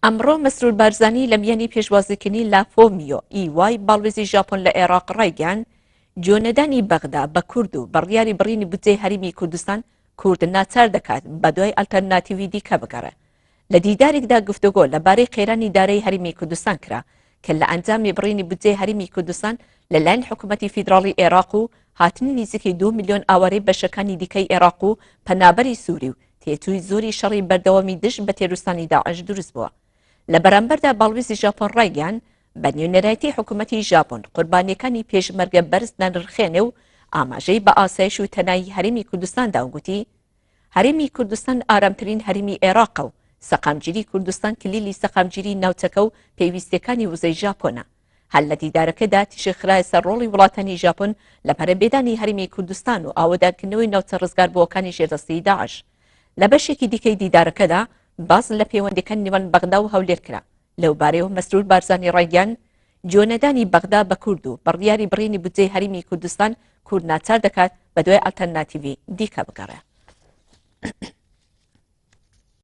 ئەمڕۆ مەسرور بارزانی لە میانی پێشوازیکردنی لافۆمیۆ ئیوای باڵوێزی ژاپۆن لە عێراق ڕایگەیان جۆنەدانی بەغدا بە کورد و بڕیاری بڕینی بودجەی هەرێمی کوردستان کورد ناچار دەکات بە دوای ئەلتەرناتیڤی دیکە بگەڕێ. لە دیدارێکدا گفتوگۆ لەبارەی قێرانی دارایی هەرێمی کوردستان کرا کە لە ئەنجامی بڕینی بودجەی هەرێمی کوردستان لەلایەن حکوومەتی فیدراڵی عێراق و هاتنی نزیکەی 2 ملیۆن ئاوارەی بەشەکانی دیکەی عێراق و پەنابەری سووری و تێچووی زۆری شەڕی بەردەوامی دژ بە تێروستانی داعش دروست بووە. لە بەرامبەردا باڵوێزی ژاپۆن ڕایگەیان بە نوێنەرایەتی حکوومەتی ژاپۆن قوربانیەکانی پێشمەرگە بەرز نەنرخێنێ و ئاماژەی بە ئاسایش و تەنایی هەرێمی کوردستاندا و گوتی هەرێمی کوردستان ئارامترین هەرێمی عێراقە و سەقامگیری کوردستان کلیلی سەقامگیری ناوچەکە و پێویستیەکانی وزەی ژاپۆنە. هەر لە دیدارەکەدا تیشەخرایە سەر ڕۆڵی وڵاتانی ژاپۆن لە پەرەبێدانی هەرێمی کوردستان و ئاوادارکردنەوەی ناوچە ڕزگاربووەکانی ژێردەستەی داعش. لە بەشێکی دیکەی دیدارەکەدا باز لە پەیوەندیەکان نێوان بەغدا و هەولێر کرا. لەوبارەیەوە مەسرور بارزانی ڕایگەیان جۆنەدانی بەغدا بە کورد و بڕیاری بڕینی بودجەی هەرێمی کوردستان کورد ناچار دەکات بە دوای ئەلتەرناتیڤی دیکە بگەڕێ.